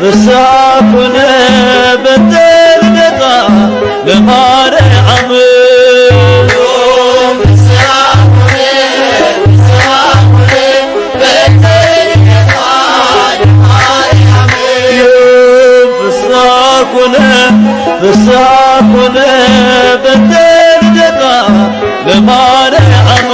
ፍስሐኩነ በተልደታ ለማርያም ፍስሐኩነ በተልደታ ለማርያም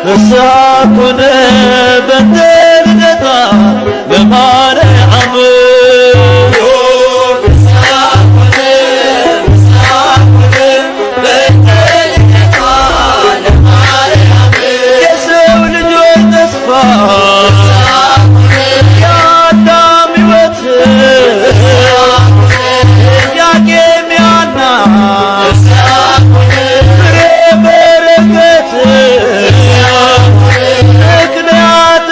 ፍስሐኩነ በተልደታ ለማርያም የሰው ልጆች ተስፋ የአዳም ሕይወት ጥያቄም ያና ፍሬ በረከት ምክንያት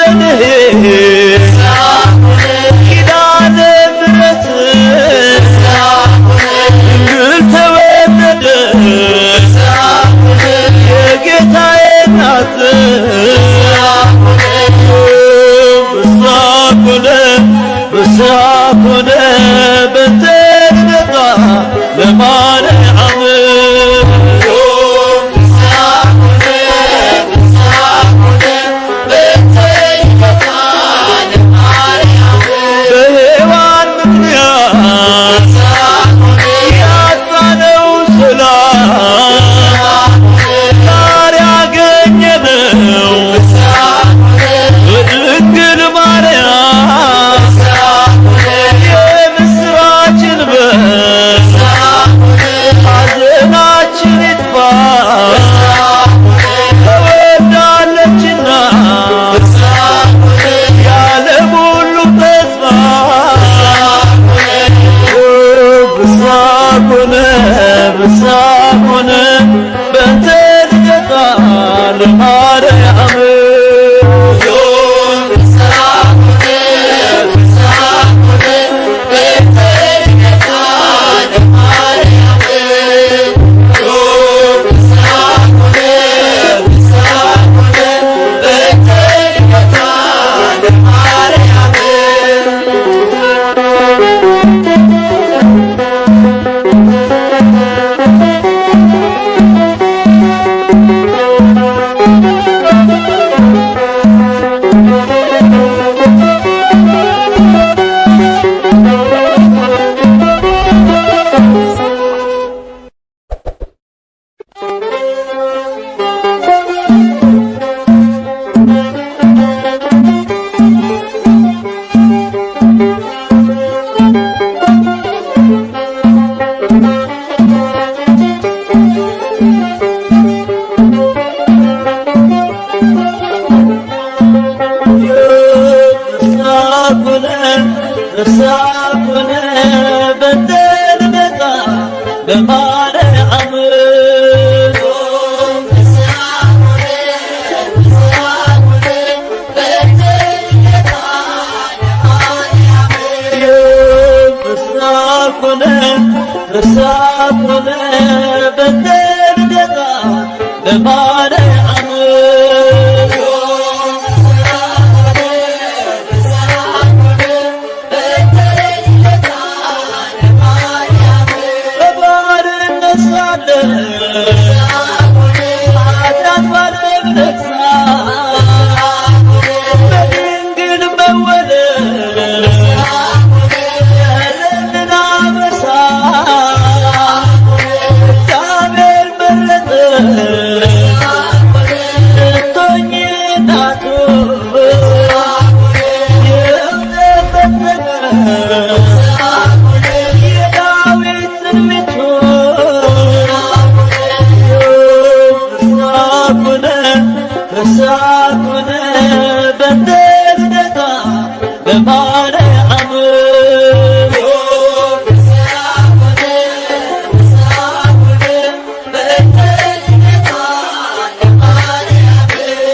ፍስሐ ኮነ በእንተ ልደታ ለማርያም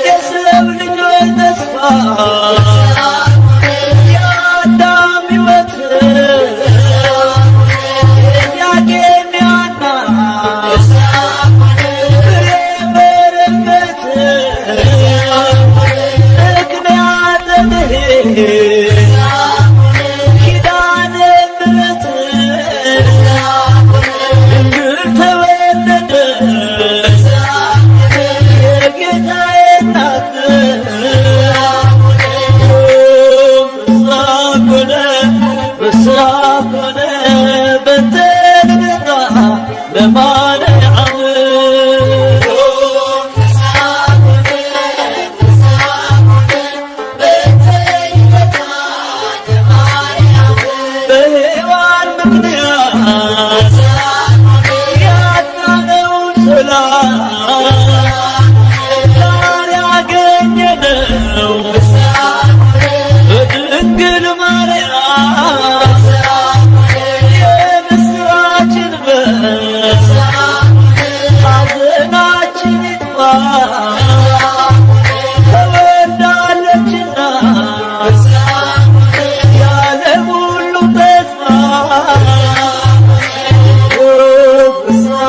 የሰው ልጆች ተስፋ የአዳም ሕይወት ኪዳነ ምሕረት ድንግል ተወለደች የጌታዬ እናት ፍስሐ ኮነ በእንተ ልደታ ለማርያም በሔዋን ምክንያት ያጣነውን ሰላም ዛሬ አገኘነው በድንግል ማርያም የምስራችን በር ሐዘናችን ይጥፋ ተወልዳለችና የዓለም ሁሉ ተስፋ ፍስሐ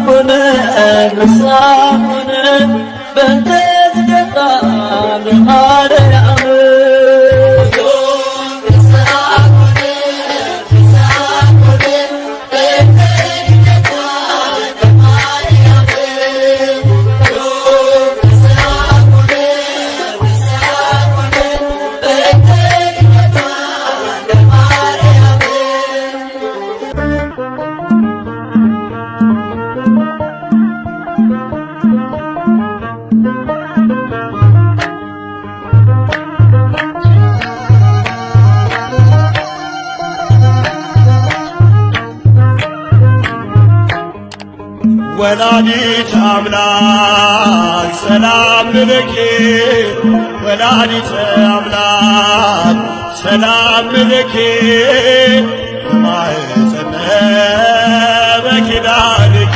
ኮነ በእንተ ልደታ ለማርያም ወላዲተ አምላክ ሰላም ለኪ ወላዲተ አምላክ ሰላም ለኪ ማኅፀነ በኪዳንኪ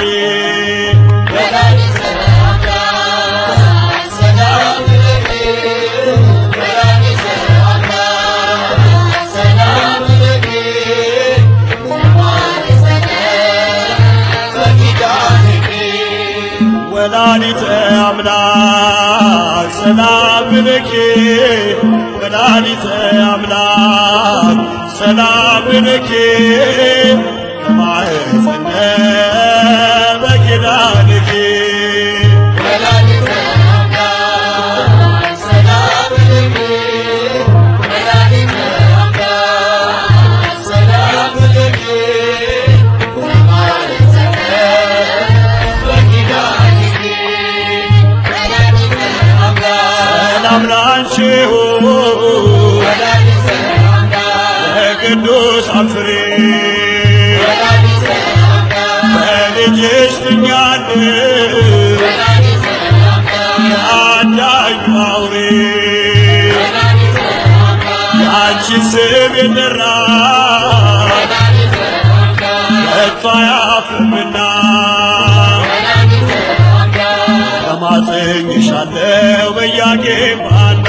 ወላዲተ አምላክ ሰላም ለኪ ወላዲተ አምላክ ሰላም ለኪ ማኅፀነ በኪዳንኪ ቅዱሳን ፍሬ በልጅሽ ድኛለሁ የአዳኙ አውሬ ያንቺን ስም የጠራ ከቶ አያፍርምና ተማጽኜሻለሁ በኢያቄም ሐና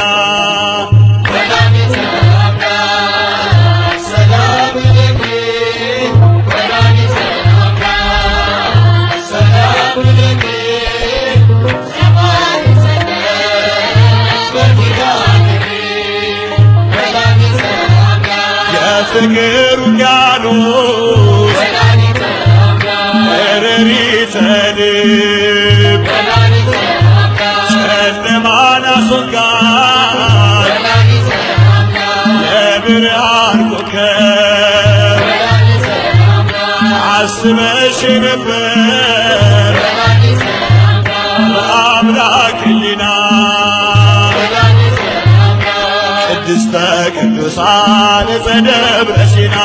የፍቅር ውቅያኖስ እረሪተ ልብ ጨለማን አስወጋድ የብርሃን ኮከብ አስበሽ ነበር በአምላክ ሕሊና ቅድስተ ቅዱሳን ዘደብረ ሲና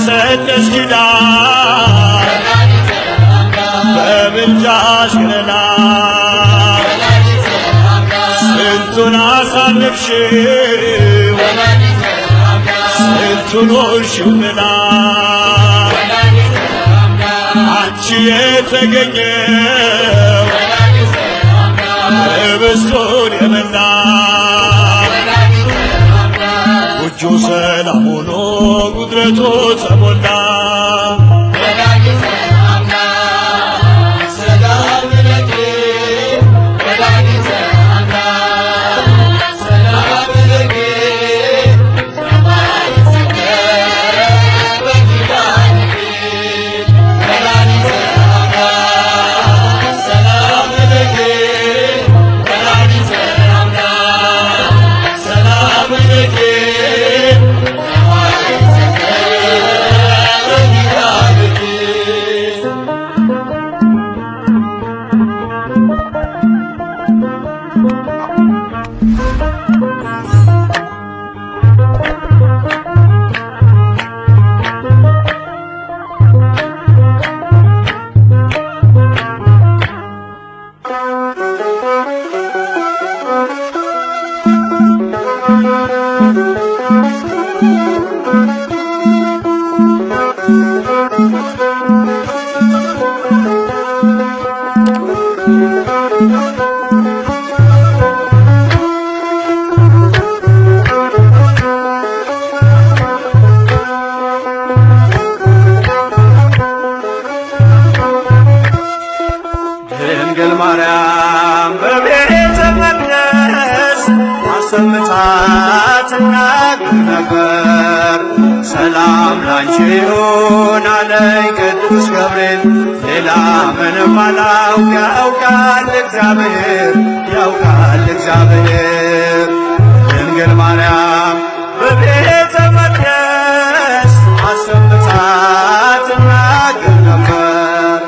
የሰጠሽ ኪዳን በምልጃሽ ገና ስንቱን አሳለፍሽው ስንቱን ሆንሽው ገና አንቺ የተገኘው ህብስቱን የበላ ጎጆ ሰላም ሆኖ ጉድረቱ ተሞላ። ድንግል ማርያም በቤተ መቅደስ አሰምታ ትናገር ነበር። ሰላም ላንቺ ይሁን አለኝ ቅዱስ ገብርኤል፣ ሌላ ምንም አላውቅ ያውቃል እግዚአብሔር ያውቃል እግዚአብሔር። ድንግል ማርያም በቤተ መቅደስ አሰምታ ትናገር ነበር።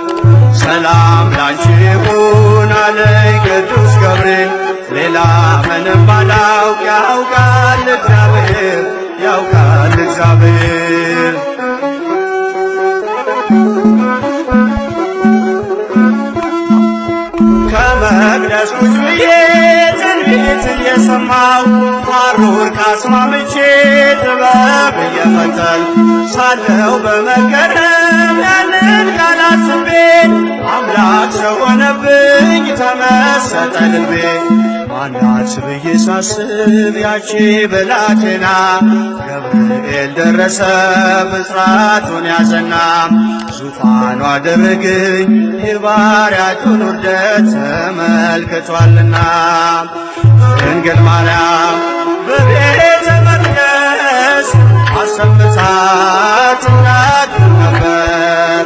ሰላም ላንቺ ይሁን አለኝ ቅዱስ ገብርኤል፣ ሌላ ምንም አላውቅ ያውቃል እግዚአብሔር ያውቃል እግዚአብሔር። ከመቅደስ ቁጭ ብዬ ትንቢት እየሰማሁ ሐሩር ካስማምቼ ጥበብ እየፈተል ሳለው በመገረም ያንን ቃል አስቤ አምላክ ሰው ሆነብኝ ተመሰጠ ልቤ። ማናት ብዬ ሳስብ ያቺ ብላቴና ገብርኤል ደረሰ ብስራቱን ያዘና ዙፋኑ አደረገኝ የባሪያቱን ውርደት ተመልክቷልና። ድንግል ማርያም በቤተ መቅደስ አሰምታ ትናገር ነበር።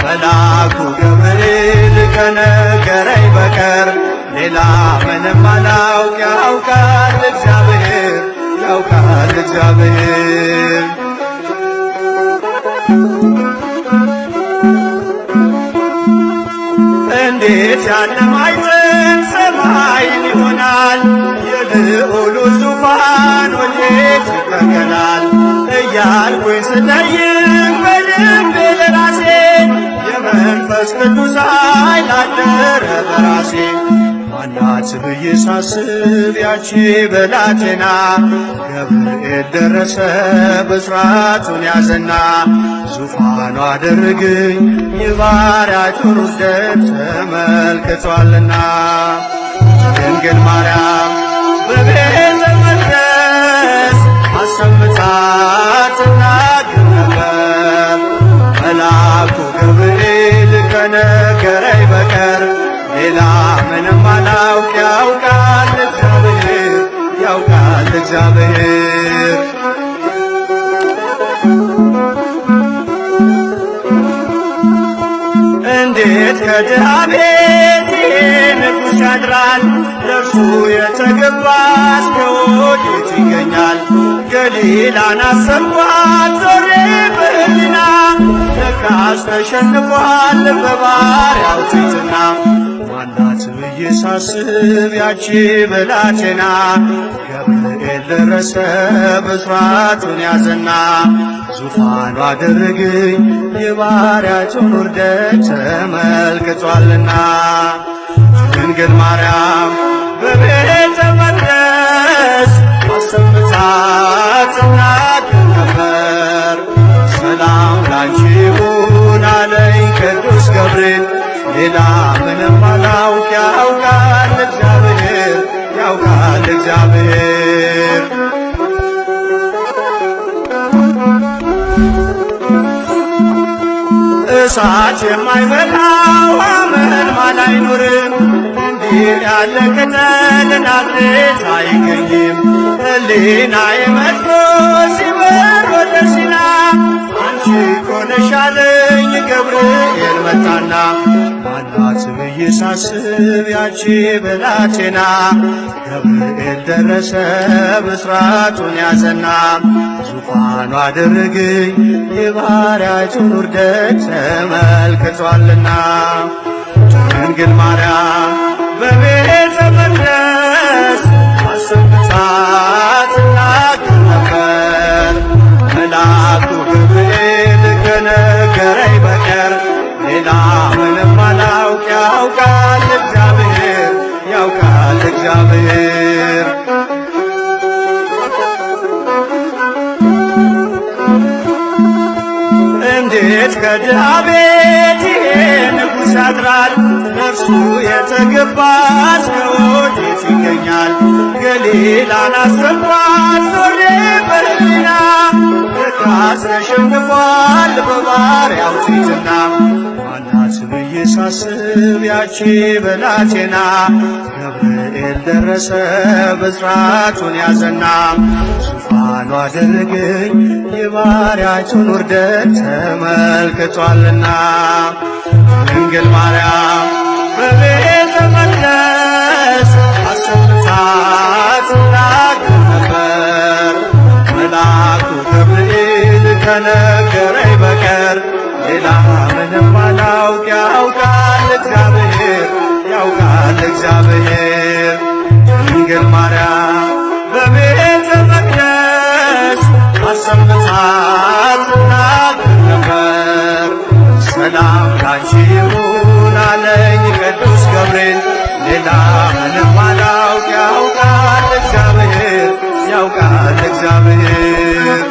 መልአኩ ገብርኤል ከነገረኝ በቀር ሌላ ምንም አላውቅ ያውቃል እግዚአብሔር ያውቃል እግዚአብሔር። እንዴት ያለ ማዕጠን ሰማይን ይሆናል የልዑሉ ዙፋን ወዴት ይተከላል እያልኩኝ ስጠይቅ በልቤ ለራሴ የመንፈስ ቅዱስ ኃይል አደረ በራሴ። ማናት ብዬ ሳስብ ያቺ ብላቴና ገብርኤል ደረሰ ብስራቱን ያዘና ዙፋኑ አደረገኝ የባሪያቱን ውርደት ተመልክቷልና። ድንግል ማርያም በቤተ መቅደስ አሰምታ ትናገር ነበር። መልአኩ ገብርኤል ከነገረኝ በቀር ሌላ ምንም አላውቅ ያውቃል እግዚአብሔር ያውቃል እግዚአብሔር። እንዴት ከድሃ ቤት ይሄ ንጉሥ ያድራል? ለእርሱ የተገባስ ከወዴት ይገኛል? ገሊላን አሰብኳት ዞሬ በሕሊና ለካስ ተሸንፏል በባሪያው ትሕትና። ማናት ብዬ ሳስብ ያቺ ብላቴና ገብርኤል ደረሰ ብስራቱን ያዘና ዙፋኑ አደረገኝ የባሪያቸውን ውርደት ተመልክቷልና። ድንግል ማርያም በቤተ መቅደስ አሰምታ ትናገር ነበር። ሰላም ላንቺ ይሁን አለኝ ቅዱስ ገብርኤል። ሌላ ምንም አላውቅ ያውቃል እግዚአብሔር፣ ያውቃል እግዚአብሔር። እሳት የማይበላው አመልማል አይኖርም። እንዲህ ያለ ቅጠል ናዝሬት አይገኝም። ሕሊናዬ መጥቶ ሲበር ወደ ሲና አንቺ እኮ ነሽ አለኝ ገብርኤል መጣና። ማናት ብዬ ሳስብ ያቺ ብላቴና ገብርኤል ደረሰ ብስራቱን ያዘና። ዙፋኑ አደረገኝ የባሪያቸውን ውርደት ተመልክቷልና። ድንግል ማርያም በቤተ መቅደስ አሰምታ ትናገር ነበር። መልአኩ ገብርኤል ከነገረኝ በቀር ሌላ ምንም አላውቅ ያውቃል እግዚአብሔር፣ ያውቃል እግዚአብሔር። እንዴት ከድሃ ቤት ይሄ ንጉሥ ያድራል? ለእርሱ የተገባ እስከ ወዴት ይገኛል? ገሊላን አስገቧት ዞሬ በሕሊና ርካስ ተሸንፏል በባሪያው ትሕትና። ማናት ብዬ ሳስብ ያቺ ብላቴና ገብርኤል ደረሰ ብስራቱን ያዘና። ዙፋኑ አደረገኝ የባሪያቸውን ውርደት ተመልክቷልና። ድንግል ማርያም በቤተ መቅደስ አሰምታ ትናገር ነበር። መልአኩ ገብርኤል ከነገረኝ በቀር ሌላ ምንም አላውቅ ያውቃል እግዚአብሔር፣ ያውቃል እግዚአብሔር። ድንግል ማርያም በቤተ መቅደስ አሰምታ ትናገር ነበር። ሰላም ላንቺ ይሁን አለኝ ቅዱስ ገብርኤል። ሌላ ምንም አላውቅ ያውቃል እግዚአብሔር፣ ያውቃል እግዚአብሔር።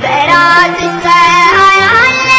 በራስ ፀሐይ አለ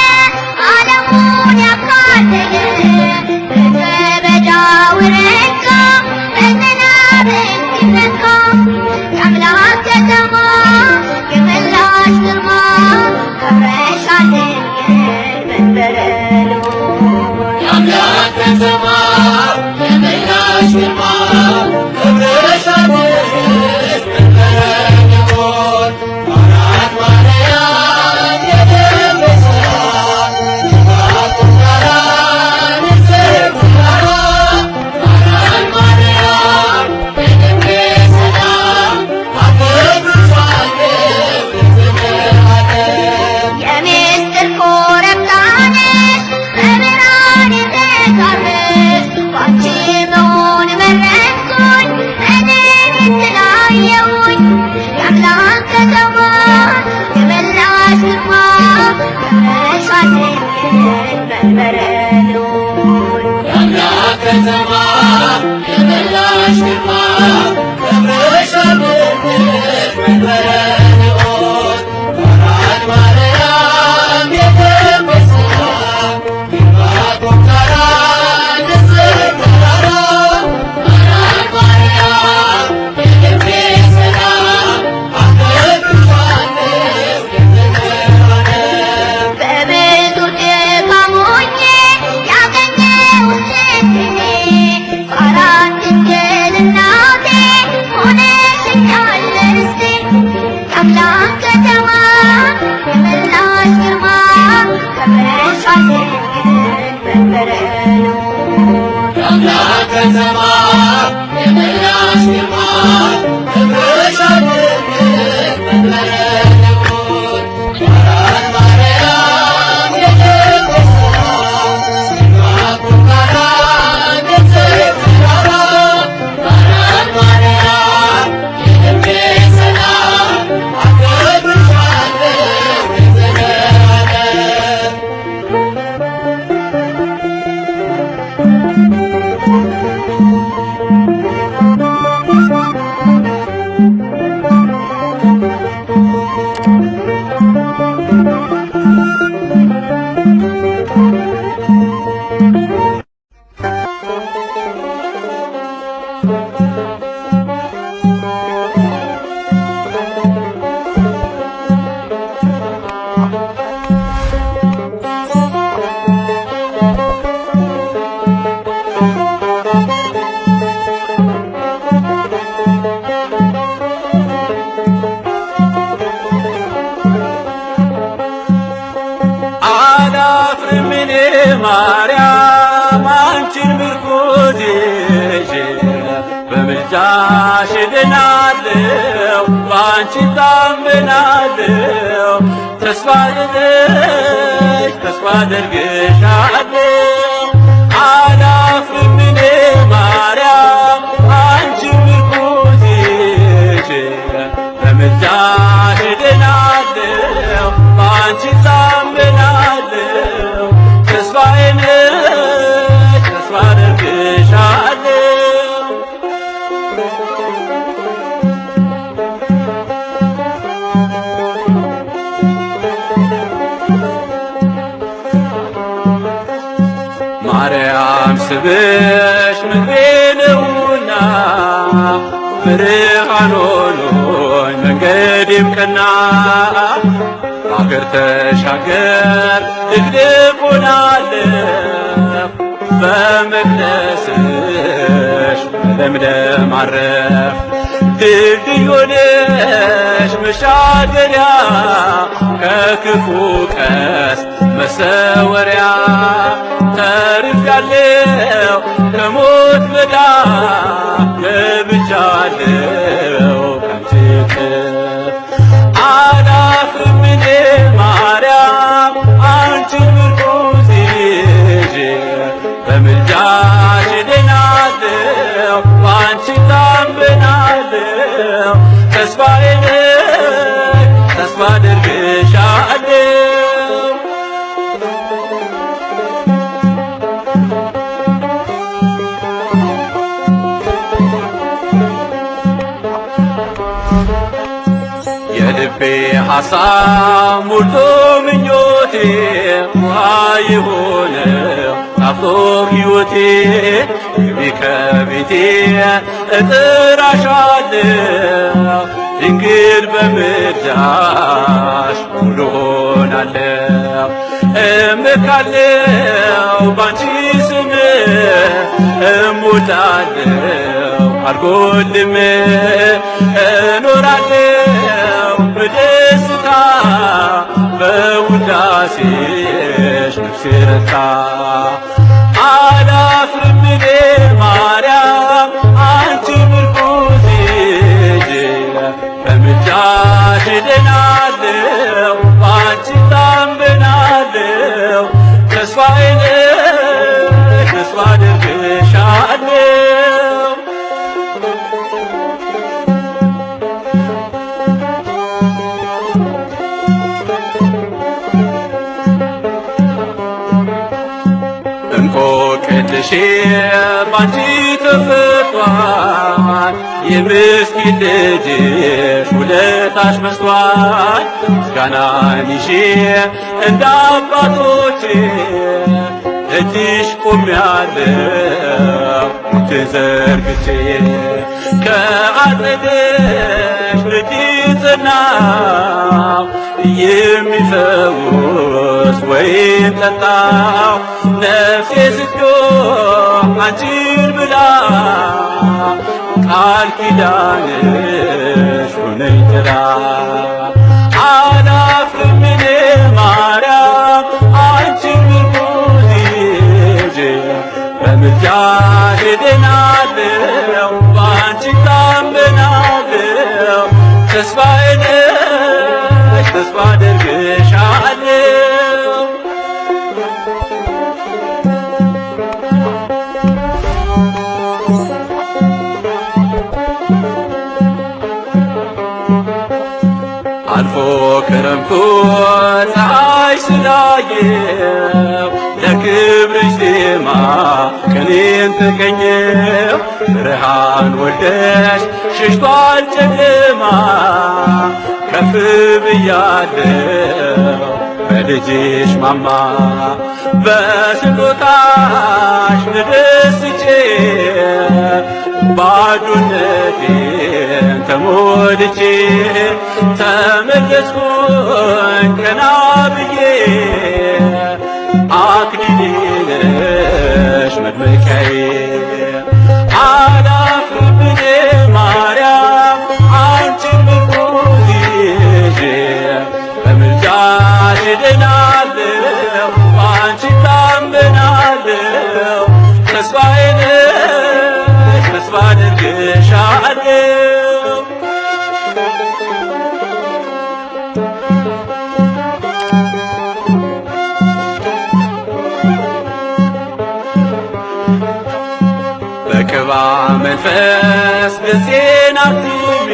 ማርያም አንቺን ምርኩዝ ይዤ በምልጃሽ እድናለሁ በአንቺ ታምናለሁ ተስፋ አደርግሻለሁ አላፍርም እኔ ማርያም አንቺን ምርኩዝ ይዤ በምልጃሽ እድናለሁ በአንቺ ታምናለሁ ተስፋ አደርግሻለሁ ማርያም ስምሽ ምግቤ ነውና ብርሃን ሆኖኝ መንገዴም ቀና አገር ተሻገር ድቅድቅ ሆናለሁ በመቅደስሽ በለምለም አረፍ ድልድይ ሆነሽ መሻገሪያ ከክፉ ቀስት መሰወሪያ ተርፌያለሁ ከሞት መዳፍ ገብቻለሁ ካንቺ እቅፍ አላፍርም እኔ ማርያም አንቺን ምርኩዝ ይዤ በምልጃሽ እድናለሁ በአንቺ ታምናለሁ ተስፋዬ ነሽ ተስፋ አደርግሻለሁ የልቤ ሐሳብ ሞልቶ ምኞቴ ውሃ የሆነው ጣፍጦ ሕይወቴ ግቢ ከቤቴ እጥራሻለሁ ድንግል በምልጃሽ ሙሉ ሆናለሁ። እመካለሁ ባንቺ ስም እሞላለሁ አልጎልም እኖራለሁ በደስታ በውዳሴሽ ነፍሴ ረታ። አላፍርም እኔ ማርያም አንቺ ምርኩዜ በምልጃሽ እድናለሁ ባንቺ ታምናለሁ። ተስፋዬ ነሽ ተስፋ አደርግሻለሁ። እንቆቅልሼ ባንቺ ተፈቷል የምስኪን ልጅሽ ውለታሽ በዝቷል። ምስጋናን ይዤ እንደ አባቶቼ ደጅሽ ቆሜያለሁ እጄን ዘርግቼ። ከአጸድሽ ደጅ ጸናሁ የሚፈውስ ወይን ጠጣሁ። ነፍሴ ስትጮህ አንቺን ብላ ቃል ኪዳንሽ ሆነኝ ጥላ። አላፍርም እኔ ማርያም አንቺን ምርኩዝ ይዤ በምልጃሽ እድናለሁ በአንቺ ታምናለሁ። ተስፋዬ ነሽ ተስፋ አደርግሻለሁ። አልፎ ክረምቱ ፀሐይ ስላየው ለክብርሽ ዜማ ቀኔን ተቀኘው። ብርሃን ወልደሽ ሸሽቷል ጨለማ ከፍ ብያለሁ በልጅሽ ማማ። በስጦታሽ ተደስቼ ባዶነቴን ተሞልቼ ተመለስኩኝ ቀና ብዬ። አክሊሌ ነሽ መድመቂያዬ። አላፍርም እኔ ማርያም አንቺን ምርኩዝ ይዤ በምልጃሽ እድናለሁ በአንቺ ታምናለሁ። ተስፋዬ ነሽ ተስፋ አደርግሻለሁ። በቅባ መንፈስ ገጼን አትሚ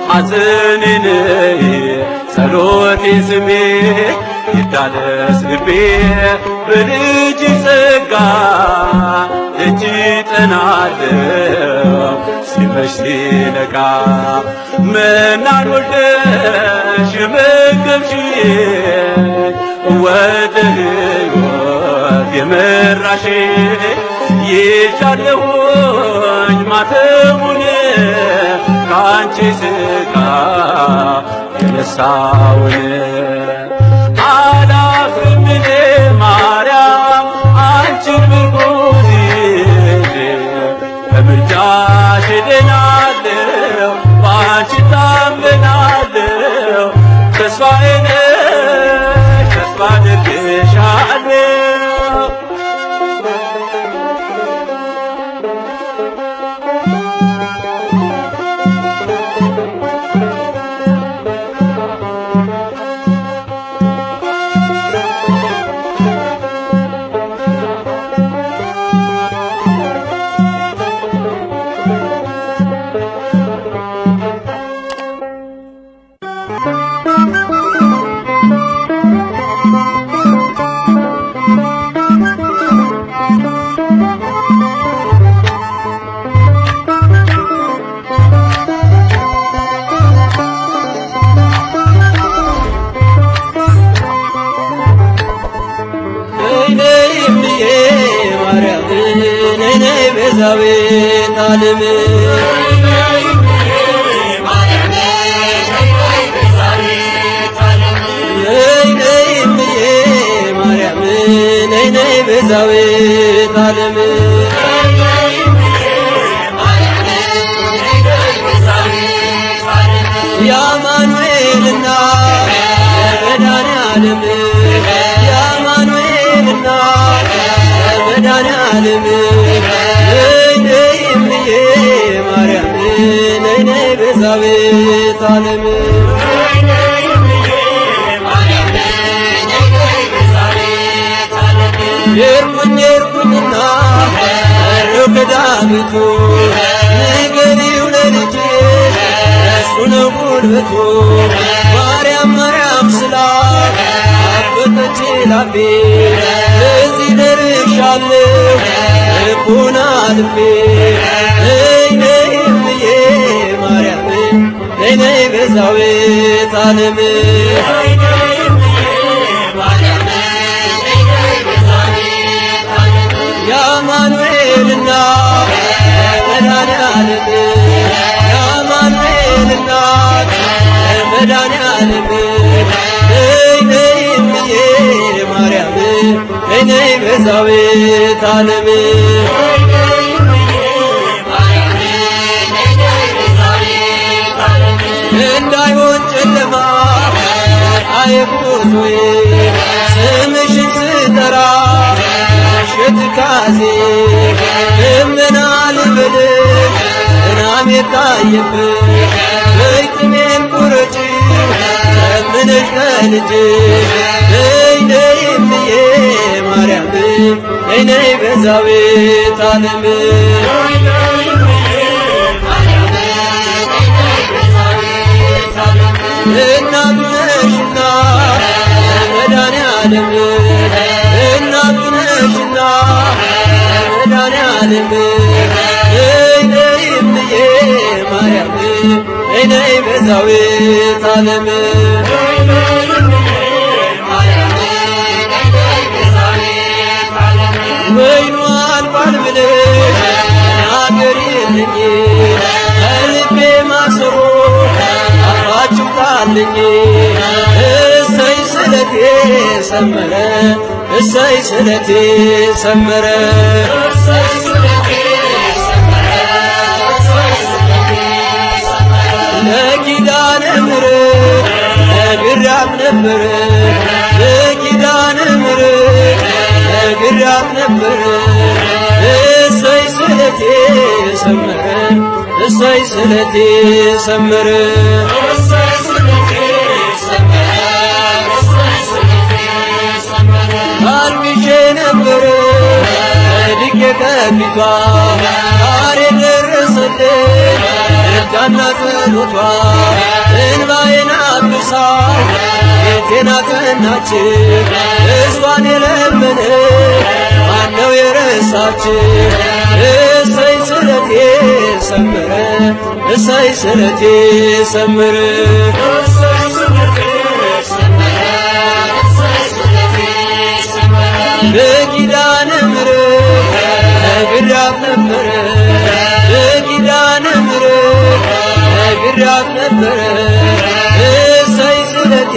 ሐዘኔን ጸሎቴን ስሜ። ይታደስ ልቤ በልጅ ጸጋ እጅ ጠናለሁ ሲመሽ ሲነጋ። መናን ወልደሽ የመገብሽኝ ወደ ሕይወት የመራሽኝ ይሻለሁኝ ማተሙን ከአንቺ ሥጋ የነሳውን። አላፍርም እኔ ማርያም አንቺን ምርኩዝ ይዤ በምልጃሽ እድናለሁ በአንቺ ታምናለሁ። ተስፋዬ ነሽ ተስፋ አደርግሻለሁ። ነይ ነይ ቤዛዊተ ዓለም ነይ ነይ ቤዛዊተ ዓለም የአማኑኤል እናት መድኃኔዓለም የአማኑኤል እናት መድኃኔዓለም ነይ ነይ እምዬ ማርያም ነይ ነይ ቤዛዊተ ዓለም የርኩኝና ዳዊቱ ንገሪው ለልጅሽ እሱ ነው ጉልበቱ ማርያም ማርያም ስላት አበጠች ላፌ እዚህ ደርሻለሁ ልቡን አልፌ ነይ ነይ እምዬ ማርያም ነይ ነይ ቤዛዊተ ዓለም የአማኑኤል እናት መድኃኔዓለም የአማኑኤል እናት መድኃኔዓለም ነይ ነይ እምዬ ማርያም ነይ ነይ ቤዛዊተ ዓለም እንዳይሆን ጨለማ አይቦቶዬ ስምሽን ስጠራ ሽትካዜ እምና ልበልሽ እናም የታየብሽ በይጥሜን ቁረጪ ለምንሽ ለልጅሽ ነይ ነይ እምዬ ማርያም ነይ ነይ ቤዛዊተ ዓለም እናቱ ነሽና መድኃኔዓለም እናቱ ነሽና መድኃኔዓለም ነይ ነይ እምዬ ማርያም ነይ ነይ ቤዛዊተ ዓለም ወይኑ አልቋል ብለሽ ተናገሪልኝ ከልቤ ማሰሮ አፋችሁ ጣልኝ እሰይ ስለቴ ሰመረ እሰይ ስለቴ ሰመረ ለኪዳነ ምሕረት ነግሬያት ነበረ ለኪዳነ ምሕረት ነግሬያት ነበረ እሰይ ስለቴ ሰመረ እሰይ ስለቴ ሰመረ አልቅሼ ነበረ ወድቄ ከፊቷ ዛሬ ደረሰልኝ ምልጃና ጸሎቷ እንባዬን አብሳ ቤቴን አቀናች እሷን የለመነ ማነው የረሳች እሰይ ስለቴ ሰመረ እሰይ ስለቴ ሰመረ በኪዳነ ምሕረት ነግሬያት ነበረ በኪዳነ ምሕረት ነግሬያት ነበረ እሰይ ስለቴ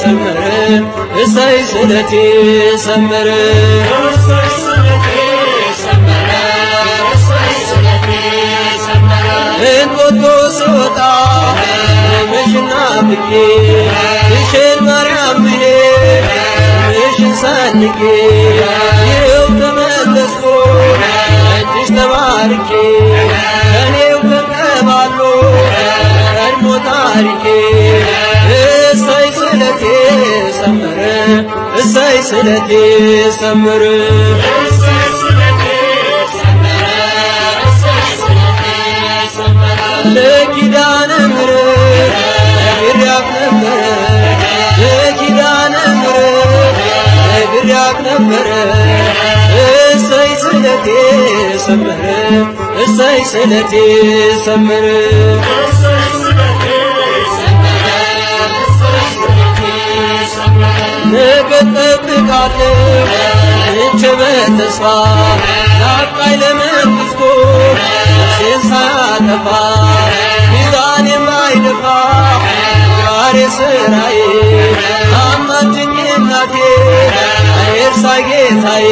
ሰመረ እሰይ ስለቴ ሰመረ እንጦጦ ስወጣ ምሽና ብዬ እሽን ማርያም ብዬ እሽን ሰንቄ ይኸው ተመለስኩ እጅሽ ተባርኬ ከኔው ተቀባሎ ቀድሞ ታሪኬ እሰይ ስለቴ ሰመረ እሰይ ስለቴ ሰመረ ለኪዳነ ምሕረት ነግሬያት ነበረ ለኪዳነ ምሕረት ነግሬያት ነበረ እሰይ ስለቴ ሰመረ እሰይ ስለቴ ሰመረ ነገ እጠብቃለሁ እንቼ በተስፋ አበቃኝ ለመንግሥቱ ነፍሴን ሳያጠፋ ሚዛን የማይደፋ ጋሬ ስራዬ አማልጅኝ እናቴ አይርሳኝ ጌታዬ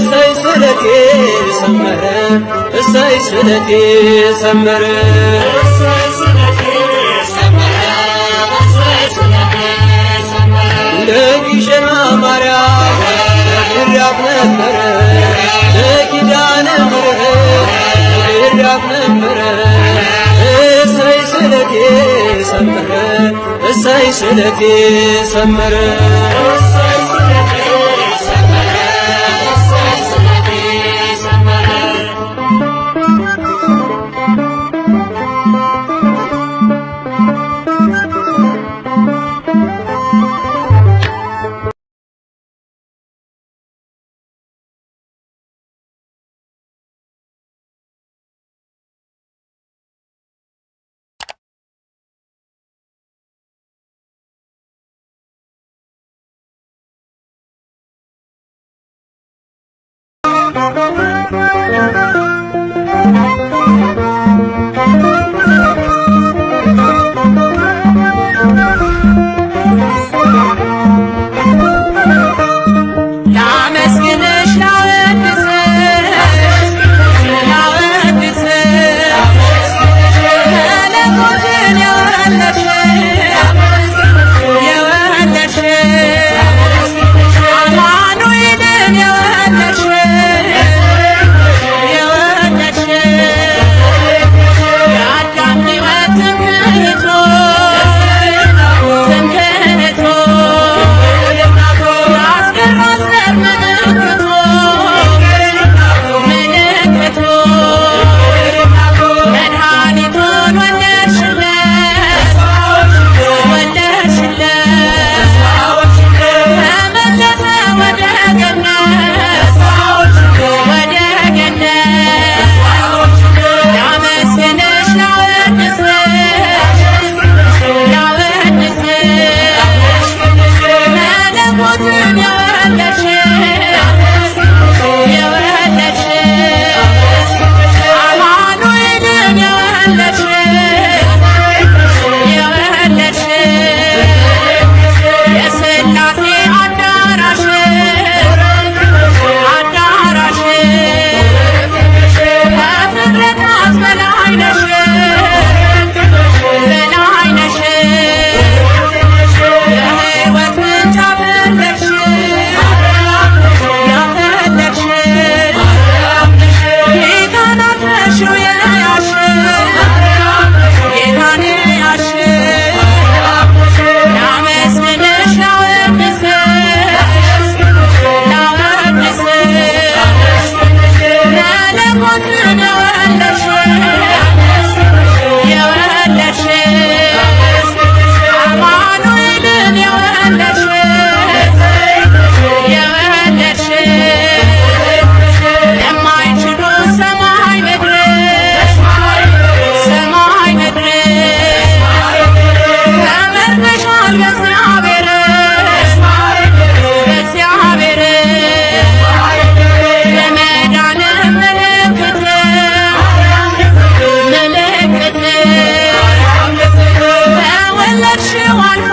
እሰይ ስለቴ ሰመረ እሰይ ስለቴ ሰመረ ለግሸና ማርያም ነግሬያት ነበረ ለኪዳነ ምሕረት ነግሬያት ነበረ እሰይ ስለቴ ሰመረ እሰይ ስለቴ ሰመረ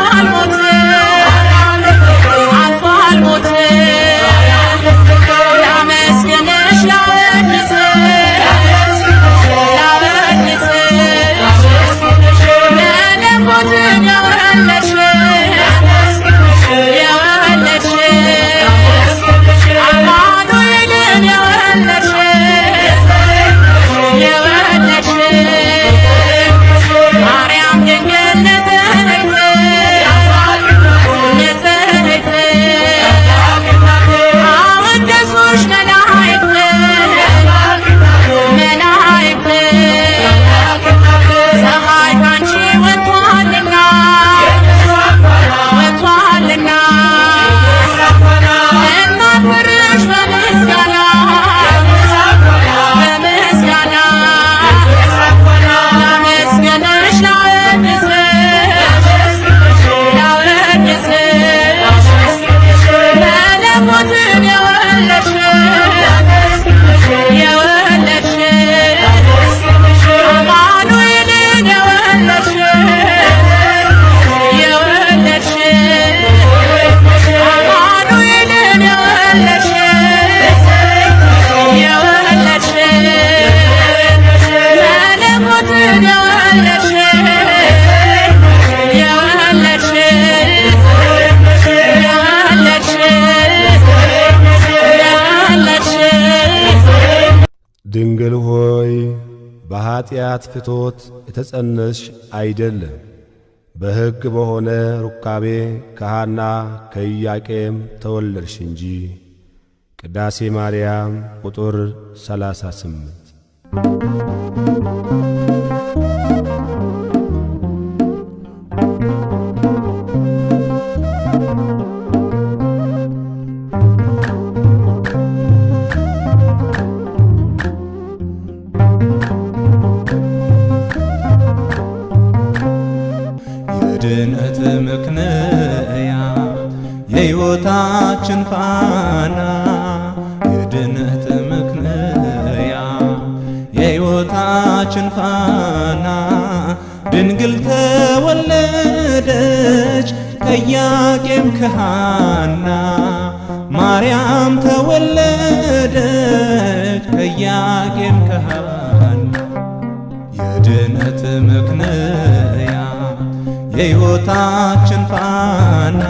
Almost ድንግል ሆይ በኀጢአት ፍቶት የተጸነስሽ አይደለም፣ በሕግ በሆነ ሩካቤ ከሐና ከኢያቄም ተወለድሽ እንጂ። ቅዳሴ ማርያም ቁጥር 38። የድነት ምክንያት የሕይወታችን ፋና፣ የድነት ምክንያት የሕይወታችን ፋና፣ ድንግል ተወለደች ከኢያቄም ከሐና፣ ማርያም ተወለደች ከኢያቄም ከሐና። የድነት ምክንያት የሕይወታችን ፋና፣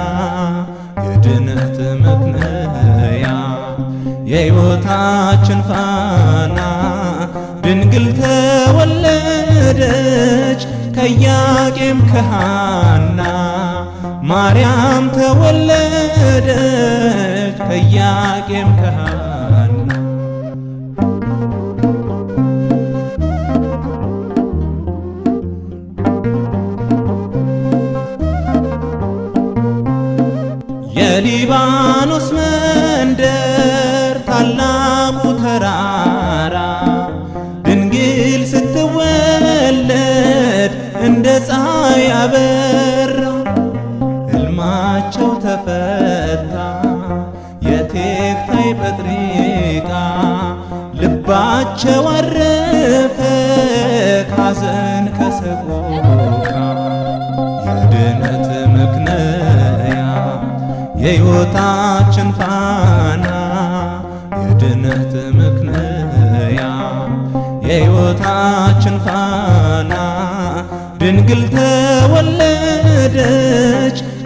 የድነት ምክንያት የሕይወታችን ፋና፣ ድንግል ተወለደች ከኢያቄም ከሐና፣ ማርያም ተወለደች ከኢያቄም ከሐና። የሊባኖስ መንደር ታላቁ ተራራ ድንግል ስትወለድ እንደ ፀሐይ አበራ። ሕልማቸው ተፈታ የቴክታይ ጴጥሪቃ፣ ልባቸው አረፈ ካዘን ከሰቆቃ። የድነት ምክንያት የሕይወታችን ፋና፣ የድነት ምክንያት የሕይወታችን ፋና፣ ድንግል ተወለደች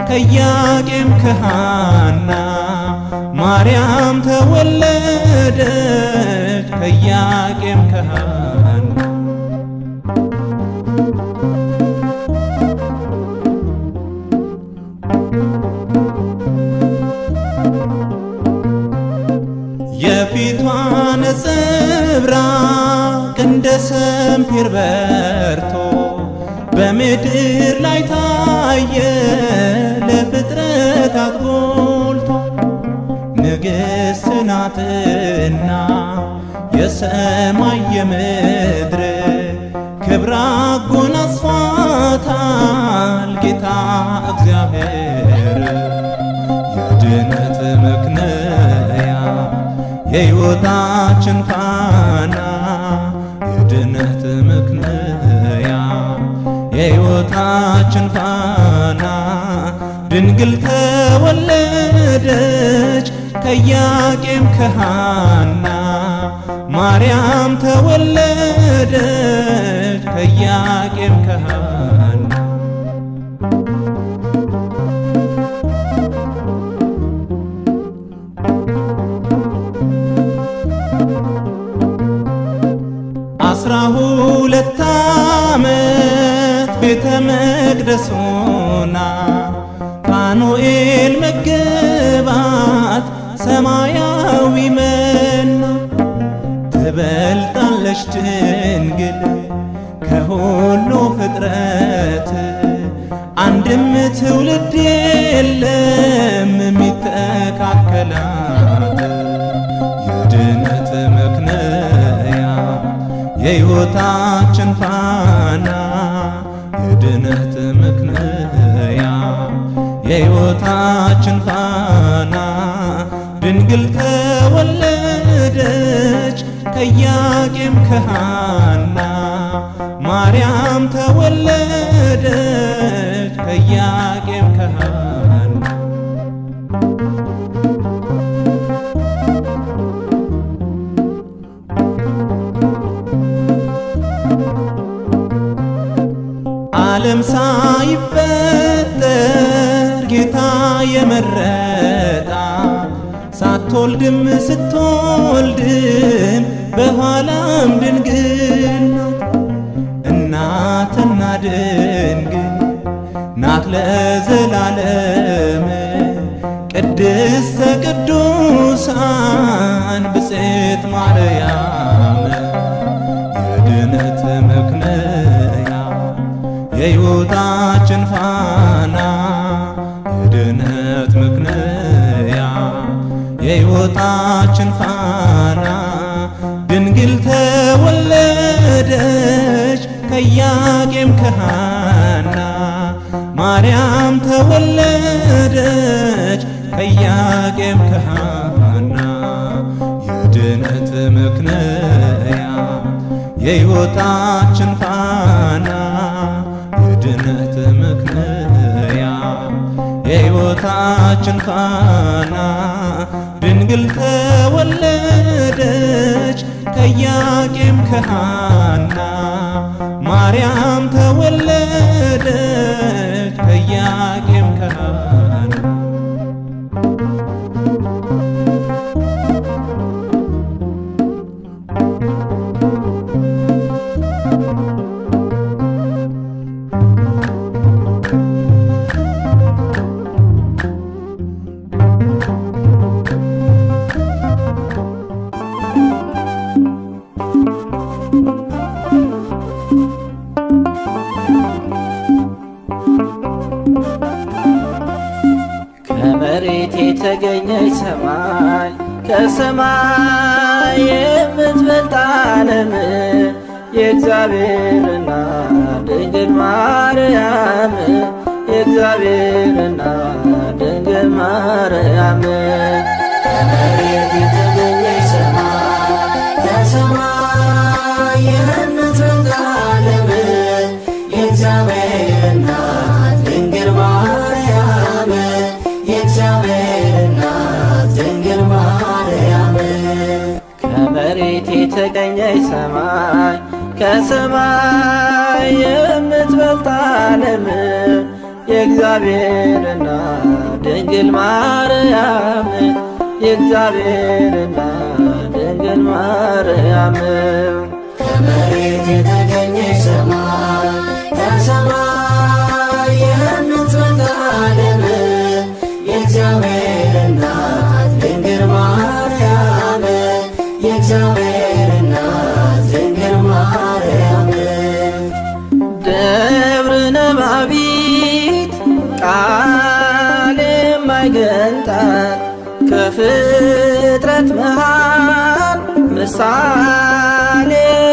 ከኢያቄም ከሐና፣ ማርያም ተወለደች ከኢያቄም ከሐና። የፊቷ ነጸብራቅ እንደ ሰምፔር በርቶ በምድር ላይ ታየ ለፍጥረታት ጎልቶ። ንግሥት ናትና የሰማይ የምድር ክብር አጎናጽፏታል ጌታ እግዚአብሔር። የድነት ምክንያት የሕይወታችን ፋና፣ የድነት ምክንያት የሕይወታችን ፋና፣ ድንግል ተወለደች ከኢያቄም ከሐና፣ ማርያም ተወለደች ከኢያቄም ከሐና። አስራ 12 ዓመት ቤተ መቅደስ ሆና ፋኑኤል መገባት ሰማያዊ መና። ትበልጣለች ድንግል ከሁሉ ፍጥረት፣ አንድም ትውልድ የለም የሚተካከላት። የድነት ምክንያት የሕይወታችን ፋና፣ የድነት ምክንያት የሕይወታችን ፋና፣ ድንግል ተወለደች ከኢያቄም ከሐና፣ ማርያም ተወለደች ከኢያቄም ከሐና። ዓለም ሳይፈጠር ጌታ የመረጣት፣ ሳትወልድም ስትወልድም በኋላም ድንግል ናት እናትና ድንግል ናት ለዘላለም ቅድስተ ቅዱሳን ብፅዕት ማርያም የድነት ምክንያ የሕይወታችን ፋና የድነት ምክንያ የሕይወታችን ፋና ድንግል ተወለደች ከኢያቄም ከሐና ማርያም ተወለደች ከኢያቄም ከሐና የድነት ምክንያ የሕይወታችን ፋና የድነት ምክንያ የሕይወታችን ፋና ድንግል ተወለደች ከኢያቄም ከሐና ማርያም ተወለደች ከኢያቄም ከሐና ከመሬት የተገኘች ሰማይ ከሰማይ የምትበልጥ ዓለም የእግዚአብሔር እናት ድንግል ማርያም የእግዚአብሔር እናት ድንግል ማርያም ከመሬት የተገኘች ሰማይ ከሰማይ የምትበልጥ ዓለም የእግዚአብሔር እናት ድንግል ማርያም የእግዚአብሔር እናት ድንግል ማርያም ከመሬት የተገኘች ሰማይ ከሰማይ የምትበልጥ ዓለም የእግዚአብሔር እናት ድንግል ማርያም የእግዚአብሔር እናት ድንግል ማርያም ከመሬት የተገኘች ሰማይ ከሰማይ የምትበልጥ ዓለም የእግዚአብሔር እናት ድንግል ማርያም የእግዚአብሔር እናት ድንግል ማርያም ደብረ ነባቢት ቃል የማይገልጣት ከፍጥረት መሃል ምሳሌ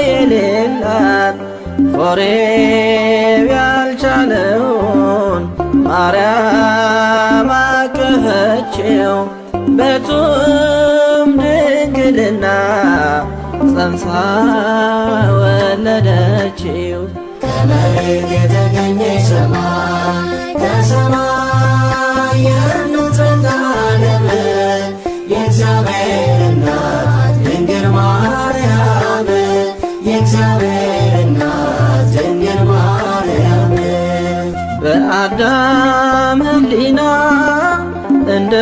የሌላት ኮሬብ ያልቻለውን ማርያም አቀፈችው በቱም ድንግልና ጸንሳ ወለደችው ከመሬት የተገኘች ሰማይ ከሰማይ የምትበልጥ ዓለም የእግዚአብሔር እናት ድንግል ማርያም የእግዚአብሔር እናት ድንግል ማርያም በአዳም ሕሊና እንደ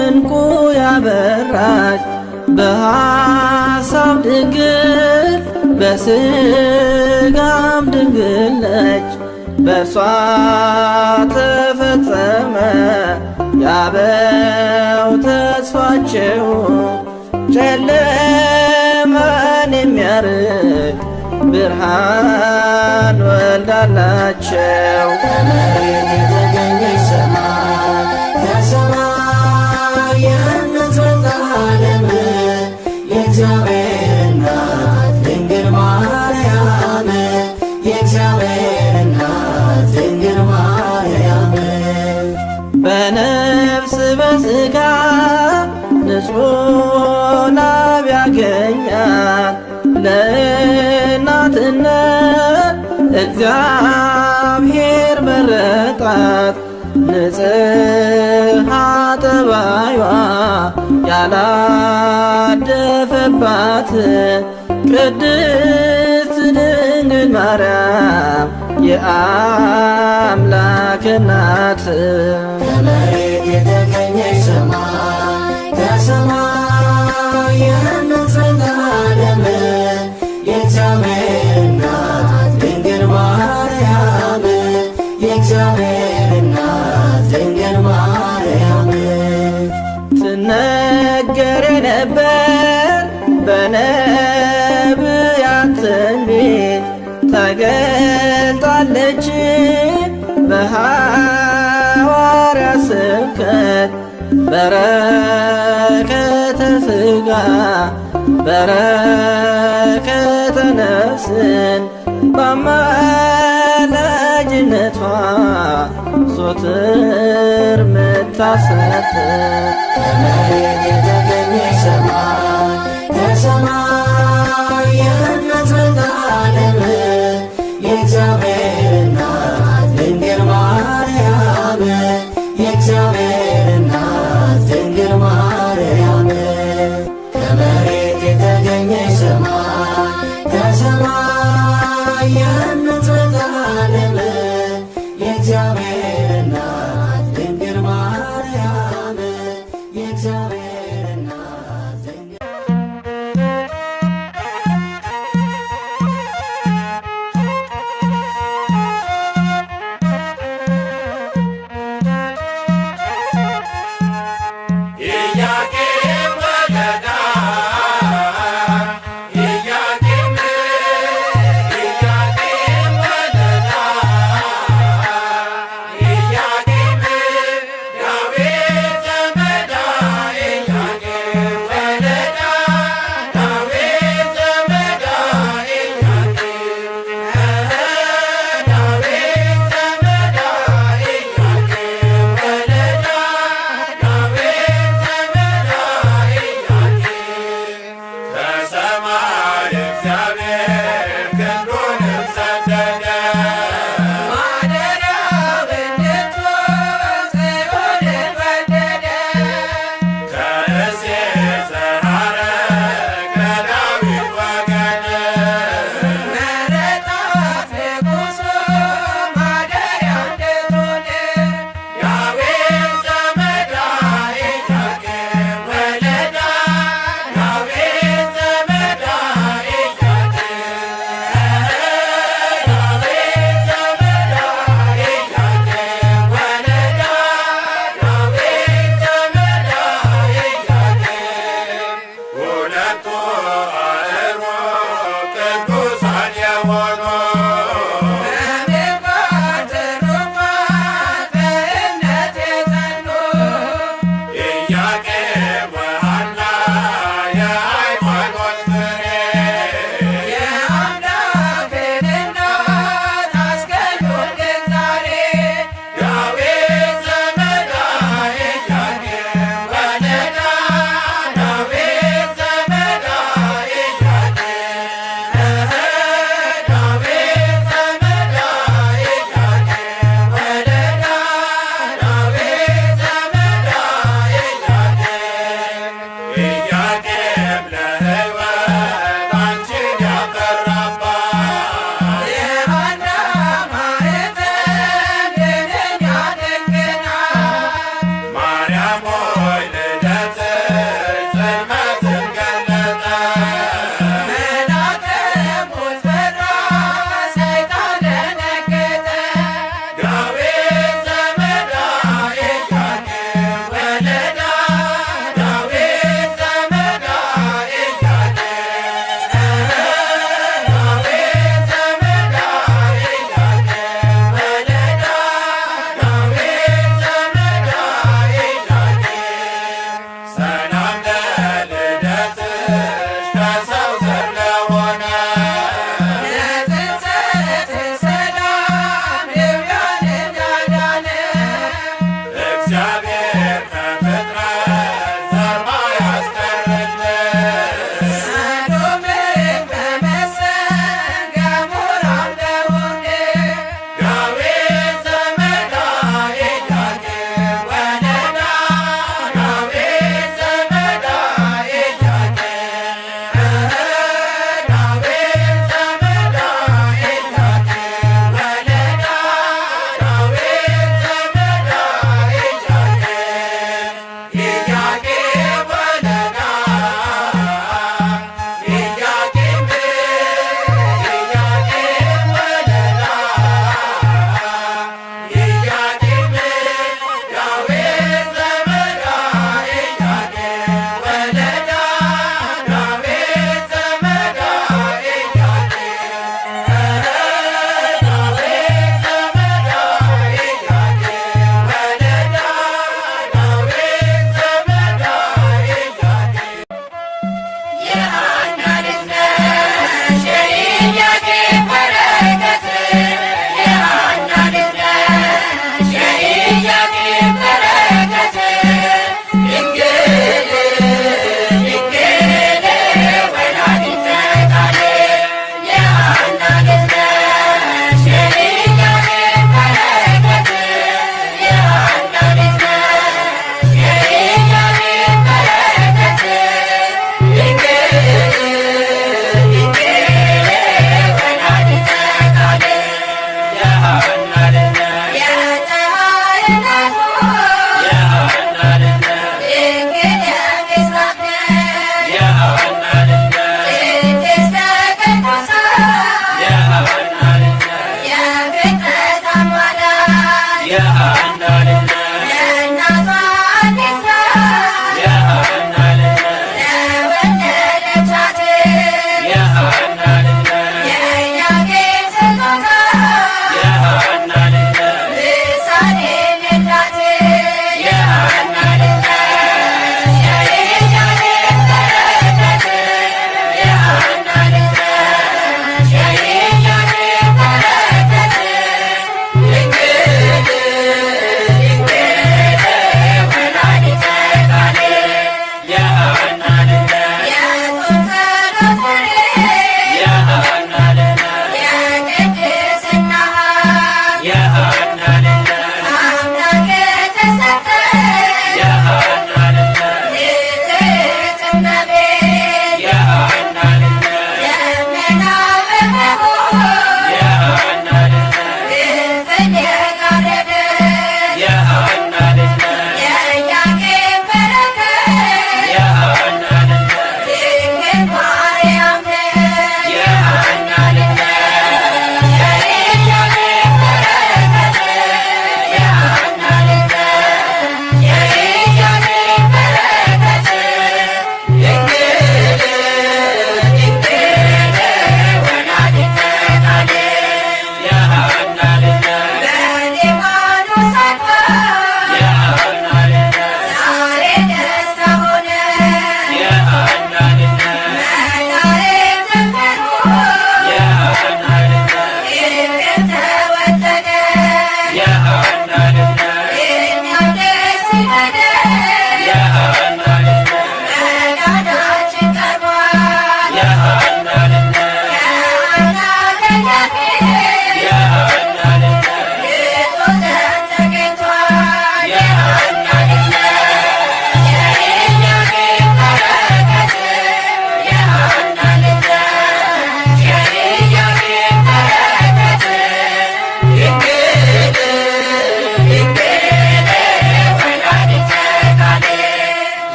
ዕንቁ ያበራች በሐሳብ ድንግል በሥጋም ድንግል ነች በእርሷ ተፈጸመ ያበው ተስፋቸው ጨለማን የሚያርቅ ብርሃን ወልዳላቸው ከመሬት የተገኘች ሰማይ ከሰማይ የምትበልጥ ዓለም የእግዚአብሔር እናት ድንግል ማርያም የእግዚአብሔር እናት ድንግል ማርያም በነፍስ በሥጋ ንጹሕ ላብ ያገኛት ለእናትነት እግዚአብሔር መረጣት ንጽሐ ጠባይዋ ያላደፈባት ቅድስት ድንግል ማርያም የአምላክ እናት ከመሬት የተገኘች ሰማይ ከሰማይ የምትበልጥ ተገልጣለች በሐዋርያት ስብከት በረከተ ሥጋ በረከተ ነፍስን በአማላጅነቷ ዞትር ምታሰጥ ከመሬት የተገኘች ሰማይ ከሰማይ የምትበልጥ ዓለም የእግዚአብሔር እናት ድንግል ማርያም የእግዚአብሔር እናት ድንግል ማርያም ከመሬት የተገኘች ሰማይ ከሰማይ የምትበልጥ ዓለም የእግዚአብሔር እናት ድንግል ማርያም የእግዚአብሔር እናት ድንግል ኢያቄም ወለዳ ኢያቄም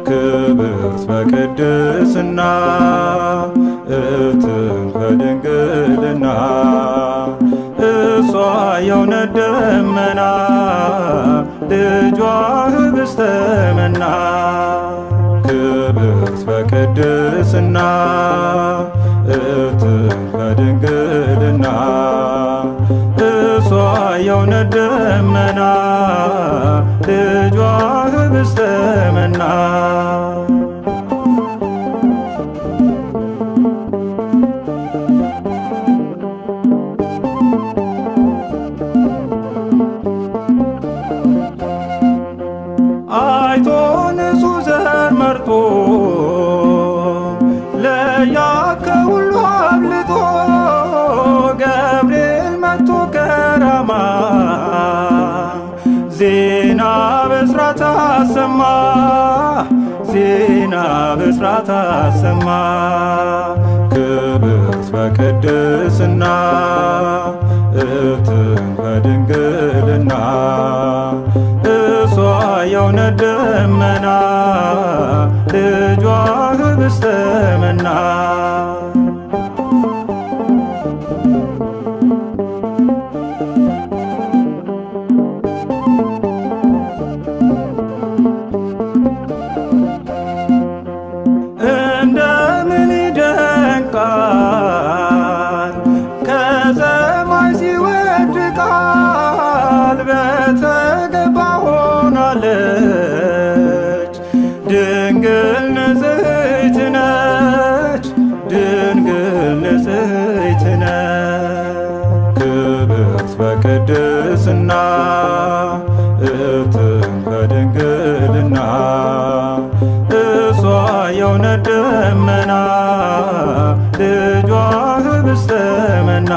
ክብርት በቅድስና እትም በድንግልና እሷ የእውነት ደመና ልጇ ኅብስተ መና። ክብርት በቅድስና እትም በድንግልና እሷ የእውነት ደመና ልጇ ኅብስተ መና። አይቶ ንጹሕ ዘር መርጦ ለያት ከሁሉ አብልጦ ገብርኤል መጥቶ ከራማ ዜና ብስራት አሰማ ዜና ብስራት አሰማ። ክብርት በቅድስና እትም በድንግልና እሷ የእውነት ደመና ልጇ ኅብስተ መና። እንደምን ይደንቃል ከሰማይ ሲወርድ ቃል በተገባ ሆናለች ድንግል ንጽሕት ነች ድንግል ንጽሕት ነች። ክብርት በቅድስና እትም በድንግልና እሷ የእውነት ደመና ልጇ ኅብስተ መና።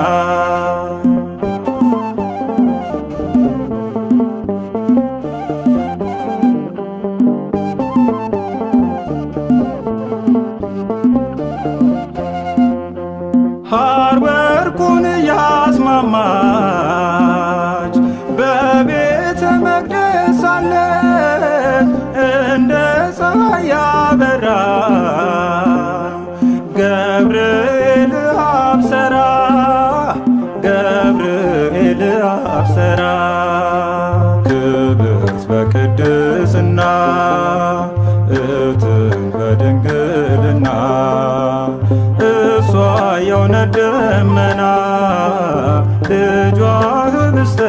ሐር ወርቁን እያስማማች በቤተ መቅደስ ሳለች እንደ ፀሐይ ያበራ ገብርኤል አብሰራ ገብርኤል አብሰራ። ክብርት በቅድስና እትም በድንግልና እሷ የእውነት ደመና ልጇ ኅብስተ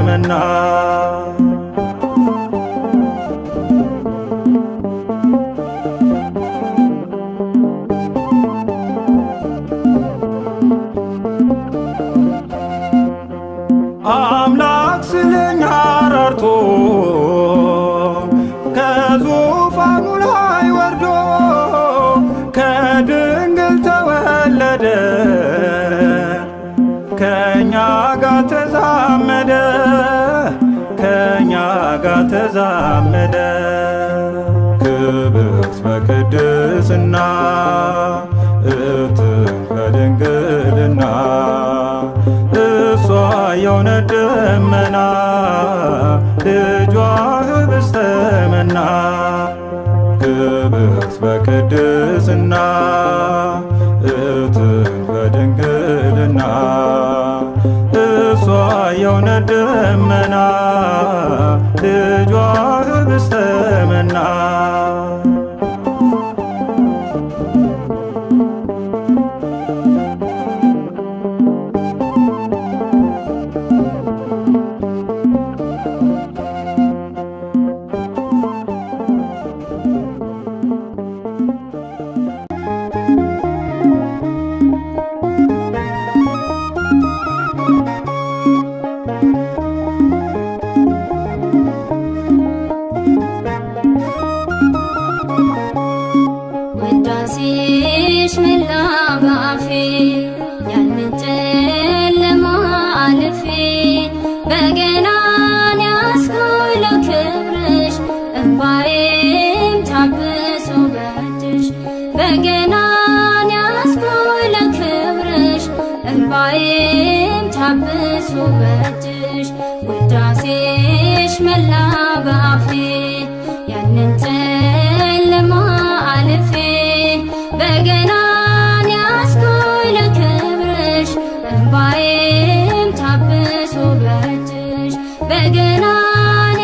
መና። አምላክ ስለኛ ራርቶ ከዙፋኑ ላይ ወርዶ ከድንግል ተወለደ ከእኛ ጋር ተዛመደ ከእኛ ጋር ተዛመደ። ክብርት በቅድስና እትም በድንግልና እሷ የእውነት ደመና ልጇ ኅብስተ መና። ክብርት በቅድስና እትም በድንግልና እሷ የእውነት ደመና ልጇ ኅብስተ መና። በገናን ያስኩኝ ለክብርሽ እንባዬም ታብሶ በእጅሽ ውዳሴሽ መላ በአፌ ያንን ጨለማ አልፌ በገናን ያስኩኝ ለክብርሽ እንባዬም ታብሶ በእጅሽ በገናን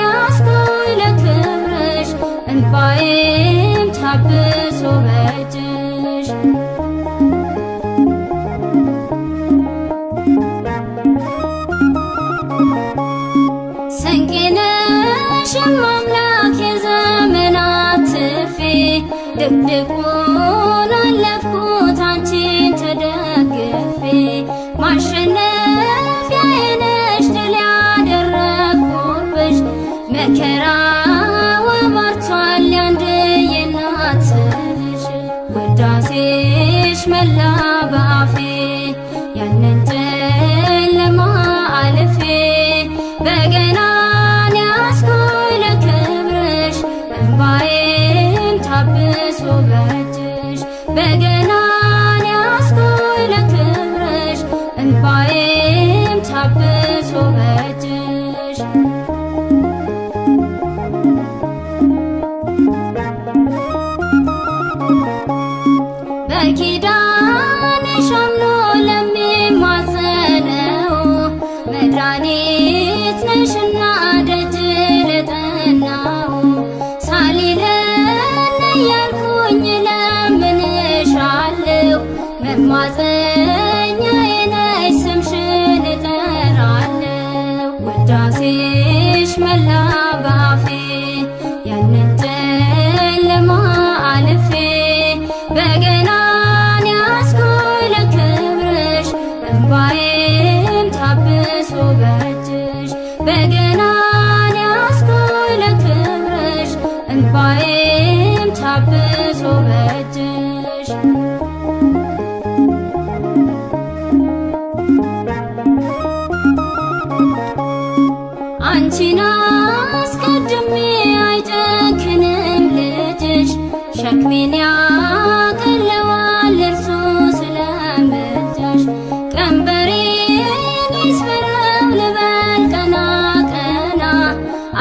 ያስኩኝ ለክብርሽ እንባዬም ታብሶ በእጅሽ ስንቄነሽ አምላክ የዘመናት ትፌ ድቅድቁን አለፍኩት አንቺን ተደግፌ ማሸነፊያዬ ነሽ ድል ያደረግኩብሽ መከራው አባርቷል ያንድዬ እናት ልጅ ውዳሴሽ መላ በአፌ ያንን ጨለማ አልፌ በገናን ያስኩኝ ለክብርሽ እንባዬም ታብሶ በእጅሽ በገናን ያስኩኝ ለክብርሽ እንባዬም ታብሶ በእጅሽ በኪዳንሽ አምኖ ለሚማጸነው መድኃኒት ነሽና ደጅ ለጠናው ሳሊለነ እያልኩኝ ለምንሻለው መማፀኛዬ ነሽ ስምሽን እጠራለው ውዳሴሽ መላ በአፌ ያንን ጨለማ አልፌ በገናን ያስኩኝ ለክብርሽ እንባዬም ታብሶ በእጅሽ በገናን ያስኩኝ ለክብርሽ እንባዬም ታብሶ በእጅሽ አንቺን አስቀድሜ አይጨክንም ልጅሽ ሸክሜን ያቀለዋል እርሱ ስለምልጃሽ ቀንበሬን ይስበረው ልበል ቀና ቀና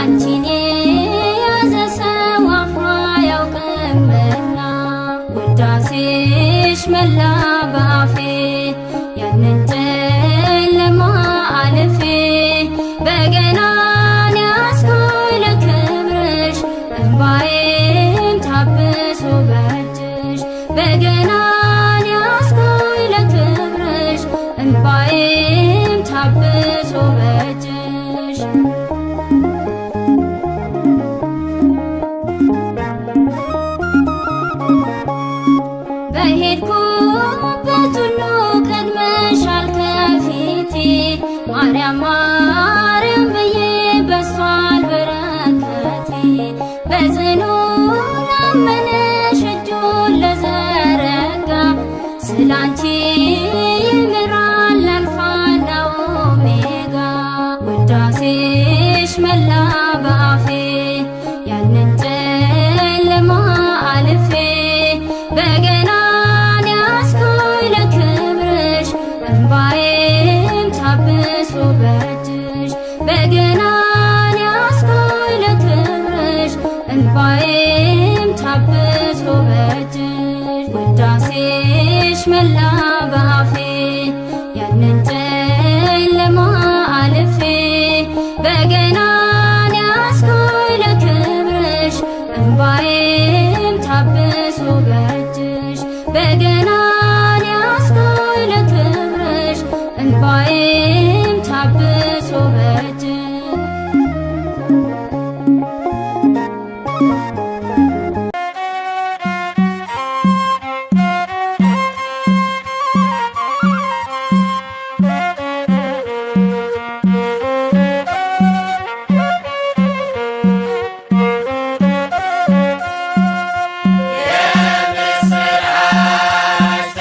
አንቺን የያዘ ሰው አፍሮ አያውቅምና ውዳሴሽ መላ በአፌ ያንን ጨለማ አልፌ በገናን ያስኩኝ ለክብርሽ እንባዬም ታብሶ በእጅሽ በገናን ያስኩኝ ለክብርሽ እንባዬም ታብሶ በእጅሽ በሄድኩበት ሁሉ ቀድመሻል ከፊቴ ማርያም ማርያም ብዬ በሷል በረከቴ በጽኑ ላመነሽ እጁን ለዘረጋ ስላንቺ ይምራል አልፋና ኦሜጋ ውዳሴሽ መላ በአፌ ያንን ጨለማ አልፌ በገናን ያስኩኝ ለክብርሽ እንባዬም ታብሶ በእጅሽ በገናን ያስኩኝ ለክብርሽ እንባዬም ታብሶ በእጅሽ ውዳሴሽ መላ በአፌ ያንን ጨለማ አልፌ በገናን ያስኩኝ ለክብርሽ እንባዬም ታብሶ በእጅሽ በገናን ያስኩኝ ለክብርሽ እንባዬም ታብሶ በእጅሽ የምስራች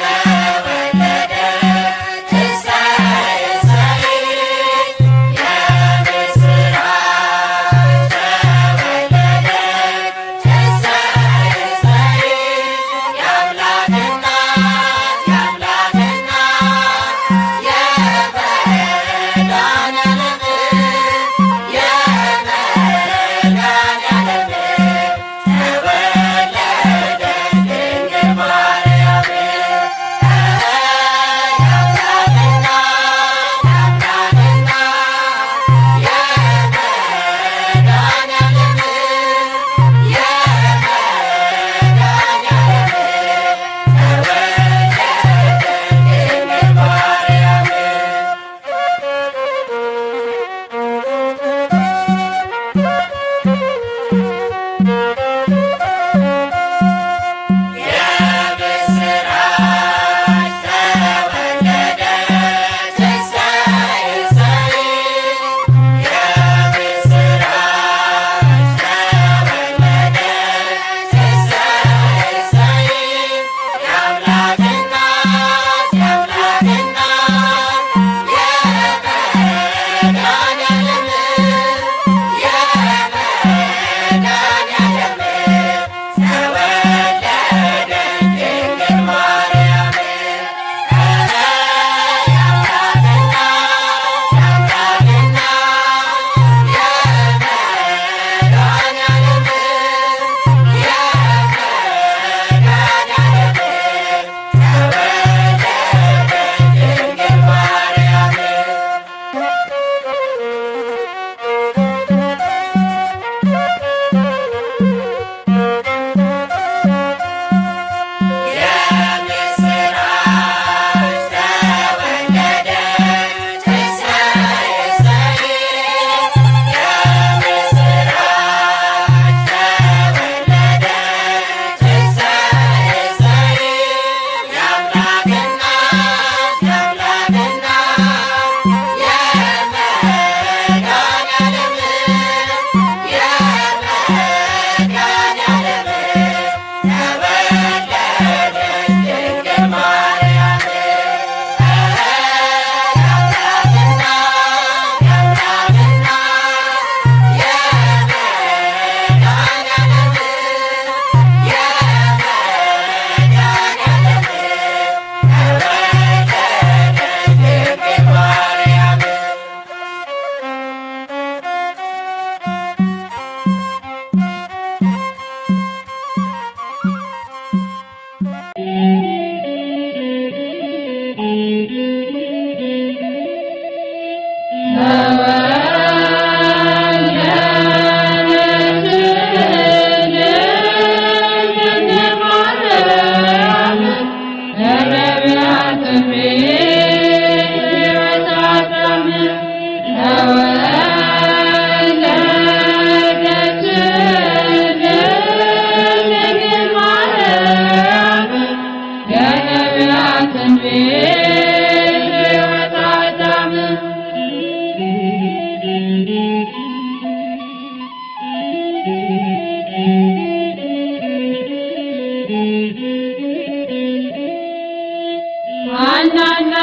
ሐናና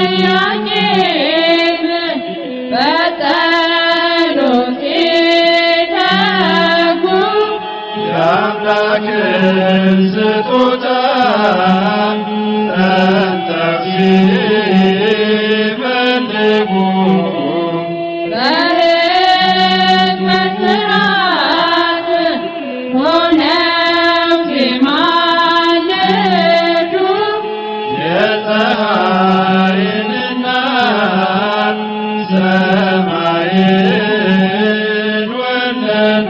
ኢያቄም በጸሎት ሲተጉ የአምላክን ስጦታ ጠንተው ሲፈልጉ በሕክመት ብርሃን ሆነው ሲማልዱ የፀሐይን እናት ሰማይን ወለዱ።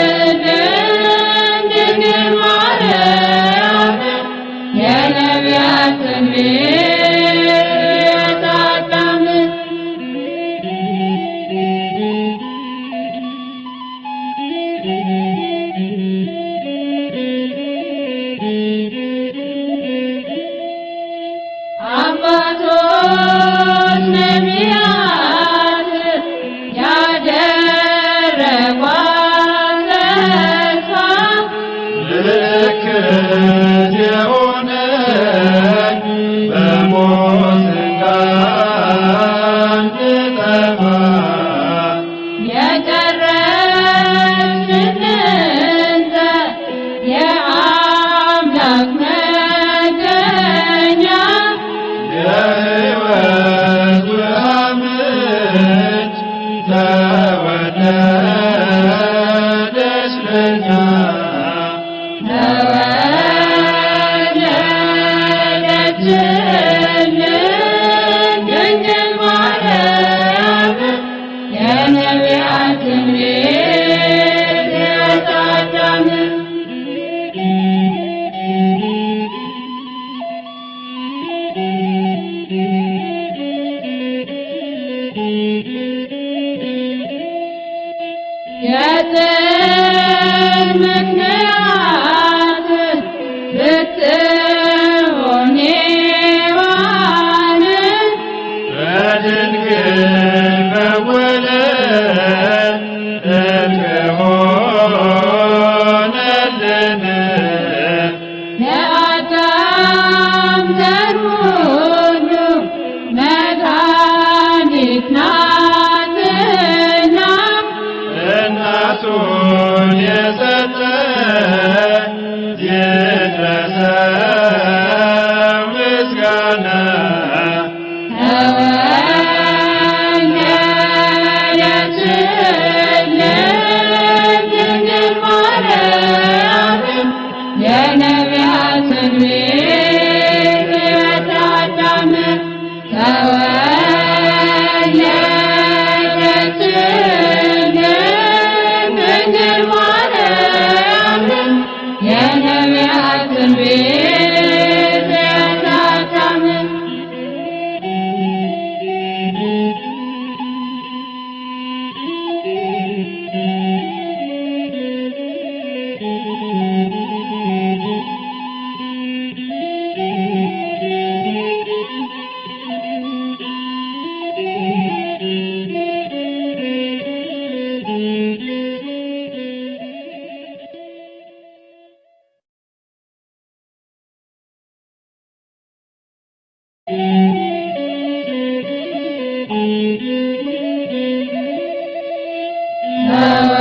ተወለደችልን ድንግል ማርያም የነቢያት ትንቢት አዳም አባቶች ነቢያት ያደረጓት ተስፋ ምልክት የሆነች በሞት እንዳንጠፋ የቀረች ድንተ የአምላክ መገኛ የሕይወት ውሃ ምንጭ ተወለደች ለኛ። ተወለደችልን ድንግል ማርያም የነቢያት ትንቢት አዳም የጥል ምክንያት ብትሆን ሔዋን በድንግል መወለድ እርቅ ሆነልን። የአዳም ዘር ሁሉ መድኃኒት ናትና እናቱን የሰጠ ይድረሰው ምስጋና። ተወለደችልን ድንግል ማርያም የነቢያት ትንቢት አዳም ተወለደችልን ድንግል ማርያም የነቢያት ትንቢት አዳም ተወለደችልን